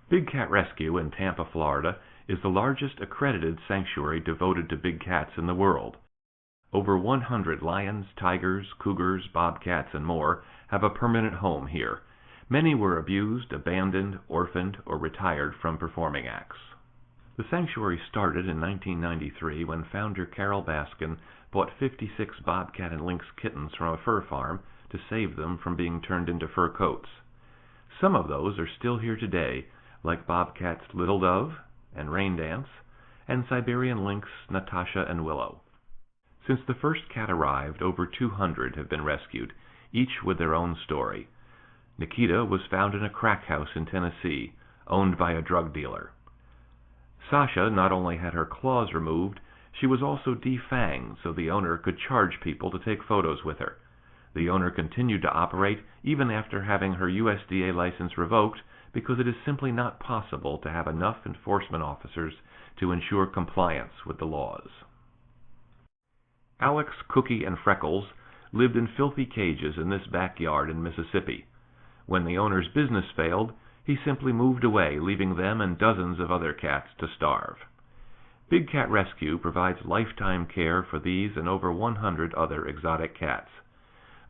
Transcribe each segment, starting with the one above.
Big Cat Rescue in Tampa, Florida is the largest accredited sanctuary devoted to big cats in the world. Over 100 lions, tigers, cougars, bobcats, and more have a permanent home here. Many were abused, abandoned, orphaned, or retired from performing acts. The sanctuary started in 1993 when founder Carol Baskin bought 56 bobcat and lynx kittens from a fur farm to save them from being turned into fur coats. Some of those are still here today, like bobcats Little Dove and Rain Dance, and Siberian lynx Natasha and Willow. Since the first cat arrived, over 200 have been rescued, each with their own story. Nikita was found in a crack house in Tennessee, owned by a drug dealer. Sasha not only had her claws removed, she was also defanged so the owner could charge people to take photos with her. The owner continued to operate even after having her USDA license revoked because it is simply not possible to have enough enforcement officers to ensure compliance with the laws. Alex, Cookie, and Freckles lived in filthy cages in this backyard in Mississippi. When the owner's business failed, he simply moved away, leaving them and dozens of other cats to starve. Big Cat Rescue provides lifetime care for these and over 100 other exotic cats.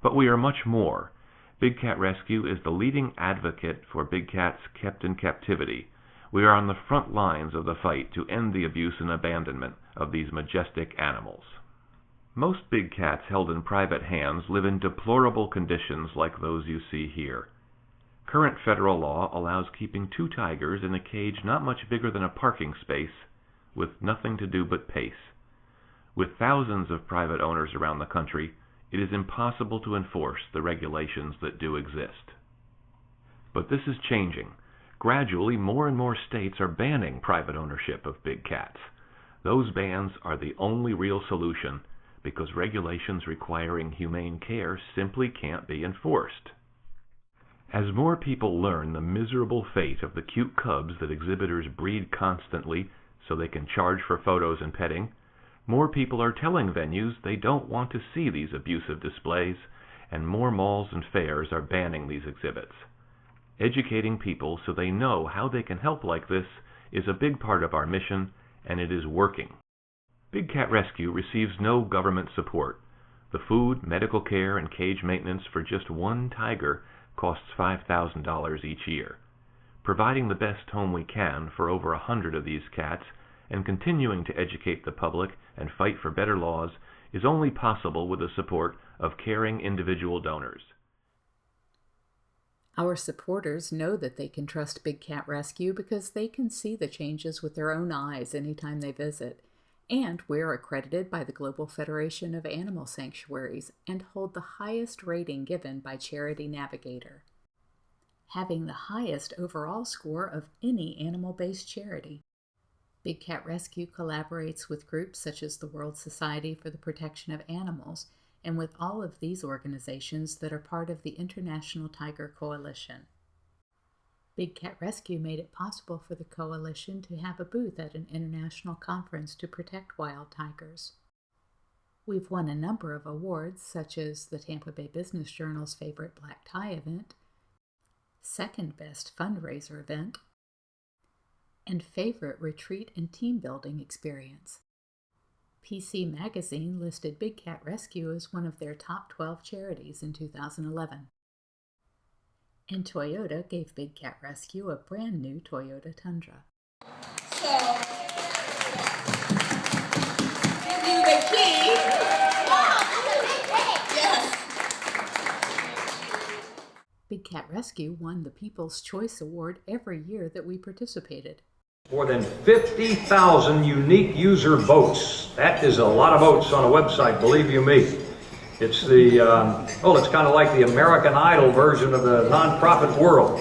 But we are much more. Big Cat Rescue is the leading advocate for big cats kept in captivity. We are on the front lines of the fight to end the abuse and abandonment of these majestic animals. Most big cats held in private hands live in deplorable conditions like those you see here. Current federal law allows keeping 2 tigers in a cage not much bigger than a parking space, with nothing to do but pace. With thousands of private owners around the country, it is impossible to enforce the regulations that do exist. But this is changing. Gradually, more and more states are banning private ownership of big cats. Those bans are the only real solution because regulations requiring humane care simply can't be enforced. As more people learn the miserable fate of the cute cubs that exhibitors breed constantly so they can charge for photos and petting, more people are telling venues they don't want to see these abusive displays, and more malls and fairs are banning these exhibits. Educating people so they know how they can help like this is a big part of our mission, and it is working. Big Cat Rescue receives no government support. The food, medical care, and cage maintenance for just one tiger costs $5,000 each year. Providing the best home we can for over 100 of these cats and continuing to educate the public and fight for better laws is only possible with the support of caring individual donors. Our supporters know that they can trust Big Cat Rescue because they can see the changes with their own eyes anytime they visit. And we're accredited by the Global Federation of Animal Sanctuaries and hold the highest rating given by Charity Navigator, having the highest overall score of any animal-based charity. Big Cat Rescue collaborates with groups such as the World Society for the Protection of Animals and with all of these organizations that are part of the International Tiger Coalition. Big Cat Rescue made it possible for the coalition to have a booth at an international conference to protect wild tigers. We've won a number of awards, such as the Tampa Bay Business Journal's favorite black tie event, second best fundraiser event, and favorite retreat and team building experience. PC Magazine listed Big Cat Rescue as one of their top 12 charities in 2011. And Toyota gave Big Cat Rescue a brand new Toyota Tundra. So, give you the key. Yes. Big Cat Rescue won the People's Choice Award every year that we participated. More than 50,000 unique user votes. That is a lot of votes on a website, believe you me. It's the, it's kind of like the American Idol version of the nonprofit world.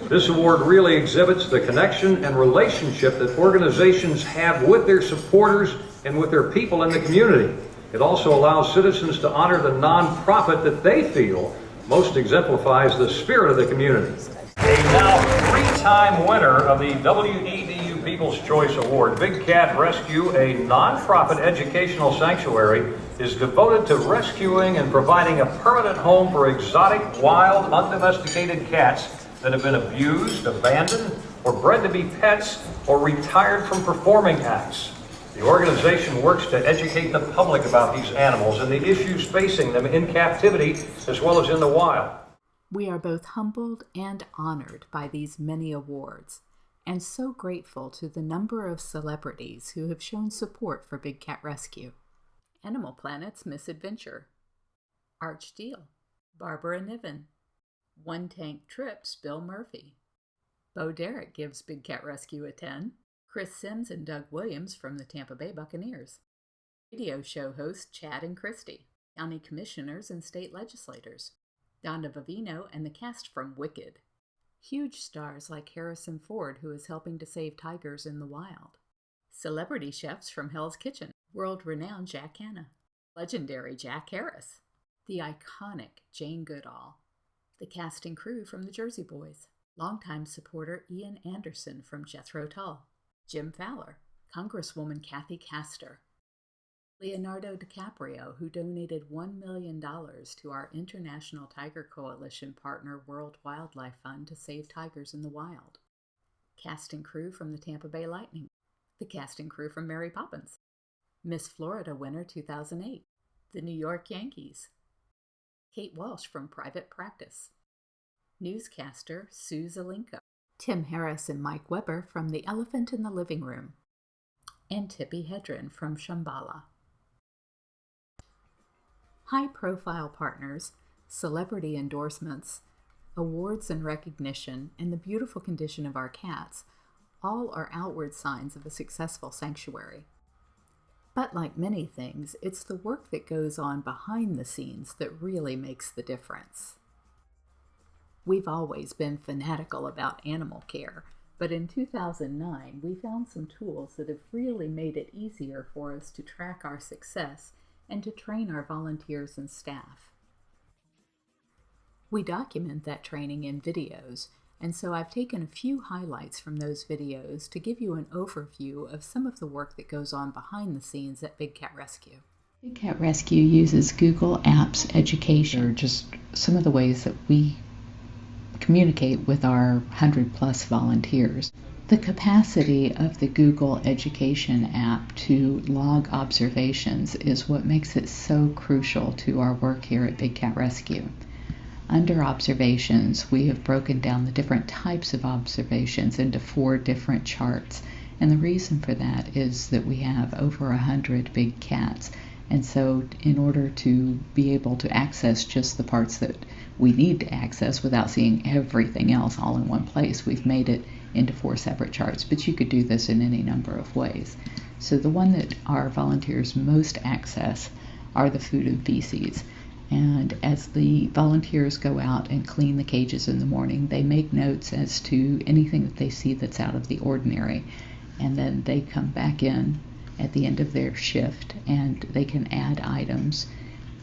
This award really exhibits the connection and relationship that organizations have with their supporters and with their people in the community. It also allows citizens to honor the nonprofit that they feel most exemplifies the spirit of the community. A now 3-time winner of the WEDU People's Choice Award, Big Cat Rescue, a nonprofit educational sanctuary, is devoted to rescuing and providing a permanent home for exotic, wild, undomesticated cats that have been abused, abandoned, were bred to be pets, or retired from performing acts. The organization works to educate the public about these animals and the issues facing them in captivity as well as in the wild. We are both humbled and honored by these many awards, and so grateful to the number of celebrities who have shown support for Big Cat Rescue. Animal Planet's Misadventure, Arch Deal, Barbara Niven, One Tank Trips Bill Murphy, Bo Derek gives Big Cat Rescue a 10, Chris Sims and Doug Williams from the Tampa Bay Buccaneers, radio show hosts Chad and Christy, county commissioners and state legislators, Donna Vivino and the cast from Wicked, huge stars like Harrison Ford, who is helping to save tigers in the wild, celebrity chefs from Hell's Kitchen, world-renowned Jack Hanna, legendary Jack Harris, the iconic Jane Goodall, the cast and crew from the Jersey Boys, longtime supporter Ian Anderson from Jethro Tull, Jim Fowler, Congresswoman Kathy Castor, Leonardo DiCaprio, who donated $1 million to our International Tiger Coalition partner World Wildlife Fund to save tigers in the wild, cast and crew from the Tampa Bay Lightning, the cast and crew from Mary Poppins, Miss Florida winner 2008, the New York Yankees, Kate Walsh from Private Practice, newscaster Sue Zelenko, Tim Harris and Mike Weber from The Elephant in the Living Room, and Tippi Hedren from Shambhala. High-profile partners, celebrity endorsements, awards and recognition, and the beautiful condition of our cats all are outward signs of a successful sanctuary. But like many things, it's the work that goes on behind the scenes that really makes the difference. We've always been fanatical about animal care, but in 2009 we found some tools that have really made it easier for us to track our success and to train our volunteers and staff. We document that training in videos, and so I've taken a few highlights from those videos to give you an overview of some of the work that goes on behind the scenes at Big Cat Rescue. Big Cat Rescue uses Google Apps education, or just some of the ways that we communicate with our 100+ volunteers. The capacity of the Google Education app to log observations is what makes it so crucial to our work here at Big Cat Rescue. Under observations, we have broken down the different types of observations into 4 different charts. And the reason for that is that we have over 100 big cats. And so in order to be able to access just the parts that we need to access without seeing everything else all in one place, we've made it into 4 separate charts, but you could do this in any number of ways. So the one that our volunteers most access are the food and feces. And as the volunteers go out and clean the cages in the morning, they make notes as to anything that they see that's out of the ordinary. And then they come back in at the end of their shift and they can add items,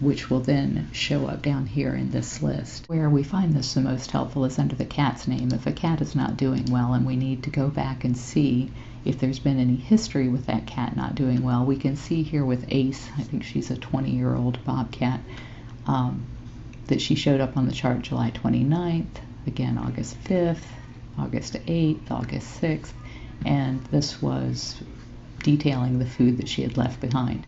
which will then show up down here in this list. Where we find this the most helpful is under the cat's name. If a cat is not doing well and we need to go back and see if there's been any history with that cat not doing well, we can see here with Ace, I think she's a 20-year-old bobcat, that she showed up on the chart July 29th, again August 5th, August 8th, August 6th, and this was detailing the food that she had left behind.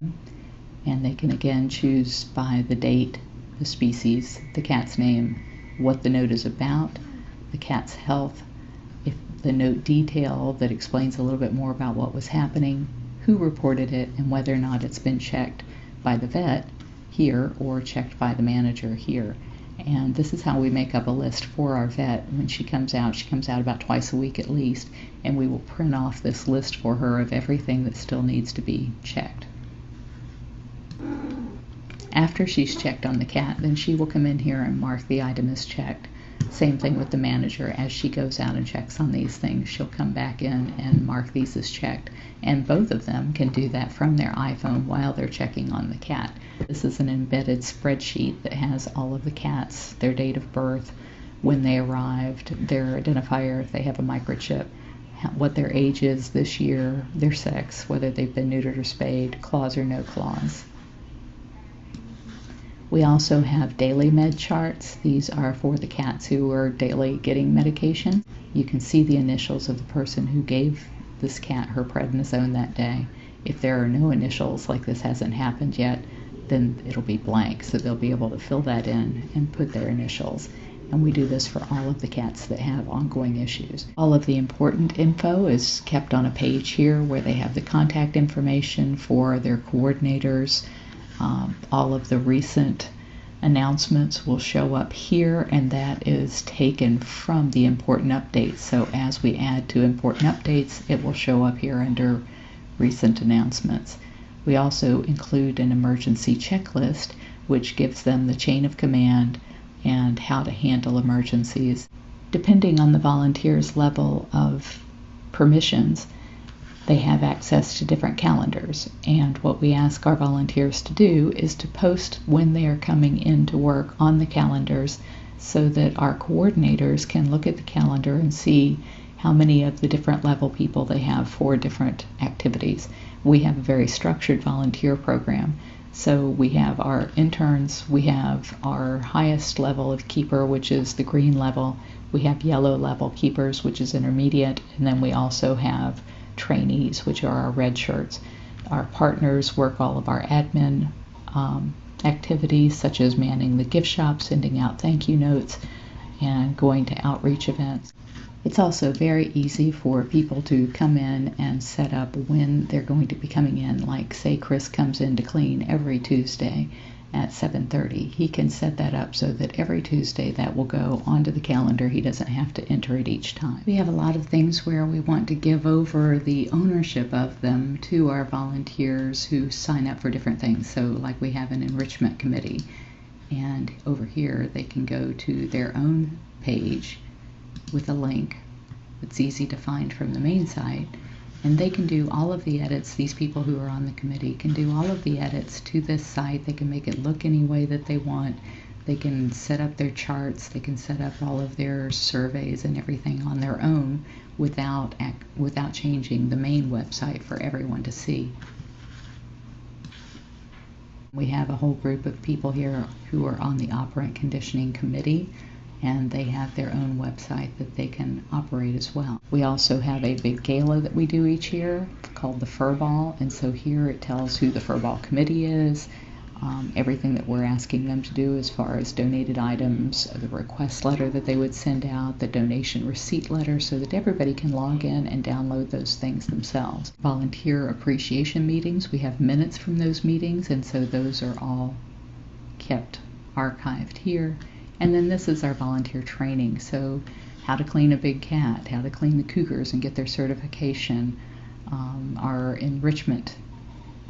And they can again choose by the date, the species, the cat's name, what the note is about, the cat's health, if the note detail that explains a little bit more about what was happening, who reported it, and whether or not it's been checked by the vet here or checked by the manager here. And this is how we make up a list for our vet. When she comes out about twice a week at least, and we will print off this list for her of everything that still needs to be checked. After she's checked on the cat, then she will come in here and mark the item as checked. Same thing with the manager. As she goes out and checks on these things, she'll come back in and mark these as checked. And both of them can do that from their iPhone while they're checking on the cat. This is an embedded spreadsheet that has all of the cats, their date of birth, when they arrived, their identifier if they have a microchip, what their age is this year, their sex, whether they've been neutered or spayed, claws or no claws. We also have daily med charts. These are for the cats who are daily getting medication. You can see the initials of the person who gave this cat her prednisone that day. If there are no initials, like this hasn't happened yet, then it'll be blank, so they'll be able to fill that in and put their initials. And we do this for all of the cats that have ongoing issues. All of the important info is kept on a page here where they have the contact information for their coordinators. All of the recent announcements will show up here, and that is taken from the important updates. So as we add to important updates, it will show up here under recent announcements. We also include an emergency checklist, which gives them the chain of command and how to handle emergencies. Depending on the volunteer's level of permissions, they have access to different calendars. And what we ask our volunteers to do is to post when they are coming in to work on the calendars so that our coordinators can look at the calendar and see how many of the different level people they have for different activities. We have a very structured volunteer program. So we have our interns, we have our highest level of keeper, which is the green level. We have yellow level keepers, which is intermediate, and then we also have trainees, which are our red shirts. Our partners work all of our admin activities, such as manning the gift shop, sending out thank you notes, and going to outreach events. It's also very easy for people to come in and set up when they're going to be coming in. Like, say Chris comes in to clean every Tuesday at 7:30. He can set that up so that every Tuesday that will go onto the calendar. He doesn't have to enter it each time. We have a lot of things where we want to give over the ownership of them to our volunteers who sign up for different things. So like we have an Enrichment Committee, and over here they can go to their own page with a link that's easy to find from the main site, and they can do all of the edits. These people who are on the committee can do all of the edits to this site. They can make it look any way that they want. They can set up their charts. They can set up all of their surveys and everything on their own without changing the main website for everyone to see. We have a whole group of people here who are on the Operant Conditioning Committee, and they have their own website that they can operate as well. We also have a big gala that we do each year called the Fur Ball, and so here it tells who the Fur Ball Committee is, everything that we're asking them to do as far as donated items, the request letter that they would send out, the donation receipt letter, so that everybody can log in and download those things themselves. Volunteer appreciation meetings, we have minutes from those meetings, and so those are all kept archived here. And then this is our volunteer training, so how to clean a big cat, how to clean the Cougars and get their certification, our enrichment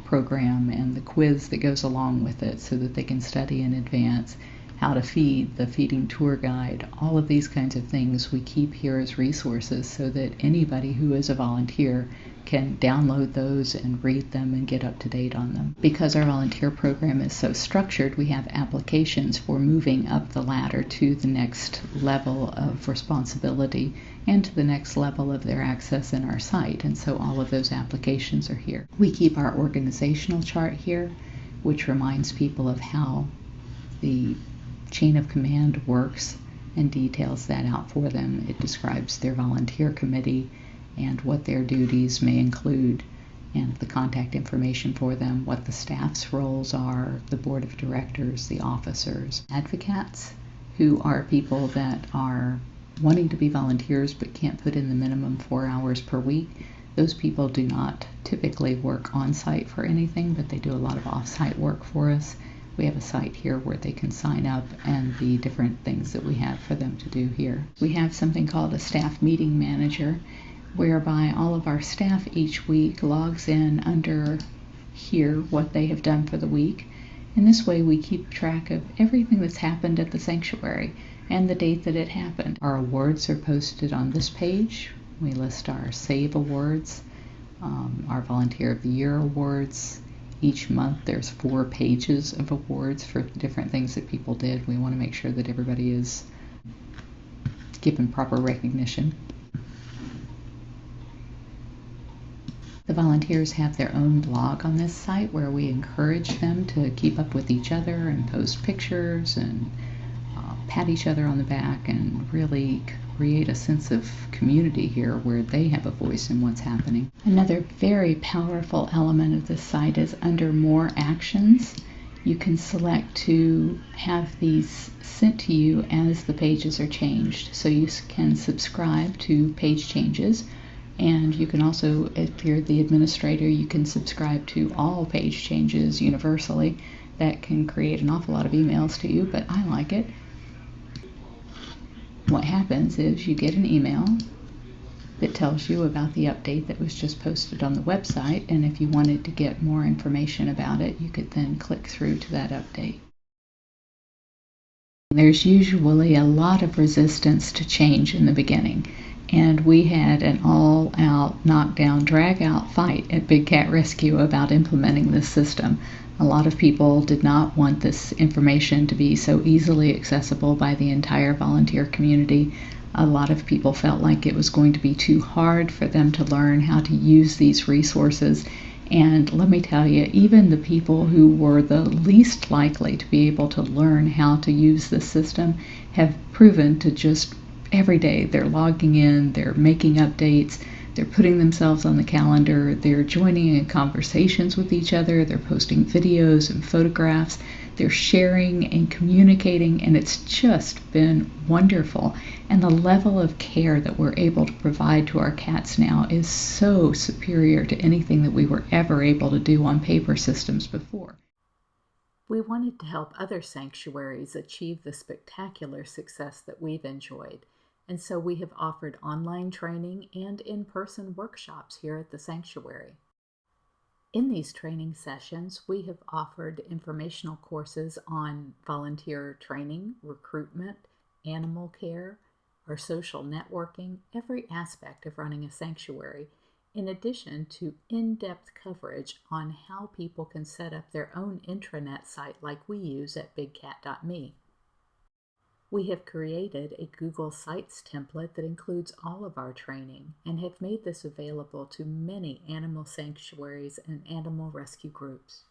program and the quiz that goes along with it so that they can study in advance, how to feed, the feeding tour guide, all of these kinds of things we keep here as resources so that anybody who is a volunteer can download those and read them and get up to date on them. Because our volunteer program is so structured, we have applications for moving up the ladder to the next level of responsibility and to the next level of their access in our site, and so all of those applications are here. We keep our organizational chart here, which reminds people of how the chain of command works and details that out for them. It describes their volunteer committee and what their duties may include, and the contact information for them, what the staff's roles are, the board of directors, the officers. Advocates, who are people that are wanting to be volunteers but can't put in the minimum 4 hours per week. Those people do not typically work on site for anything, but they do a lot of off-site work for us. We have a site here where they can sign up and the different things that we have for them to do here. We have something called a staff meeting manager, whereby all of our staff each week logs in under here what they have done for the week. And this way we keep track of everything that's happened at the sanctuary and the date that it happened. Our awards are posted on this page. We list our SAVE awards, our Volunteer of the Year awards. Each month there's 4 pages of awards for different things that people did. We want to make sure that everybody is given proper recognition. The volunteers have their own blog on this site where we encourage them to keep up with each other and post pictures and pat each other on the back and really create a sense of community here where they have a voice in what's happening. Another very powerful element of this site is under More Actions. You can select to have these sent to you as the pages are changed. So you can subscribe to page changes, and you can also, if you're the administrator, you can subscribe to all page changes universally. That can create an awful lot of emails to you, but I like it. What happens is you get an email that tells you about the update that was just posted on the website, and if you wanted to get more information about it, you could then click through to that update. There's usually a lot of resistance to change in the beginning, and we had an all-out, knockdown, drag-out fight at Big Cat Rescue about implementing this system. A lot of people did not want this information to be so easily accessible by the entire volunteer community. A lot of people felt like it was going to be too hard for them to learn how to use these resources. And let me tell you, even the people who were the least likely to be able to learn how to use this system have proven to just every day they're logging in, they're making updates, they're putting themselves on the calendar, they're joining in conversations with each other, they're posting videos and photographs, they're sharing and communicating, and it's just been wonderful. And the level of care that we're able to provide to our cats now is so superior to anything that we were ever able to do on paper systems before. We wanted to help other sanctuaries achieve the spectacular success that we've enjoyed, and so we have offered online training and in-person workshops here at the sanctuary. In these training sessions, we have offered informational courses on volunteer training, recruitment, animal care, our social networking, every aspect of running a sanctuary, in addition to in-depth coverage on how people can set up their own intranet site like we use at bigcat.me. We have created a Google Sites template that includes all of our training and have made this available to many animal sanctuaries and animal rescue groups.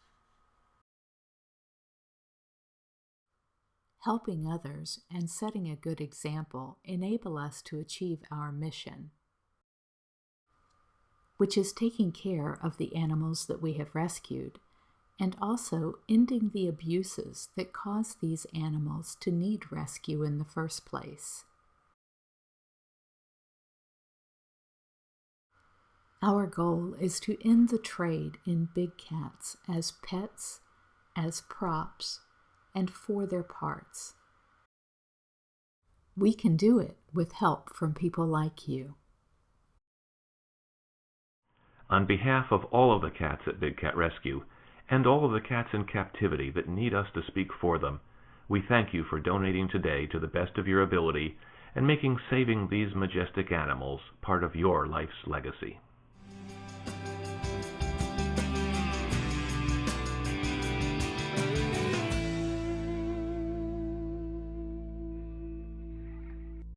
Helping others and setting a good example enable us to achieve our mission, which is taking care of the animals that we have rescued and also ending the abuses that cause these animals to need rescue in the first place. Our goal is to end the trade in big cats as pets, as props, and for their parts. We can do it with help from people like you. On behalf of all of the cats at Big Cat Rescue, and all of the cats in captivity that need us to speak for them, we thank you for donating today to the best of your ability and making saving these majestic animals part of your life's legacy.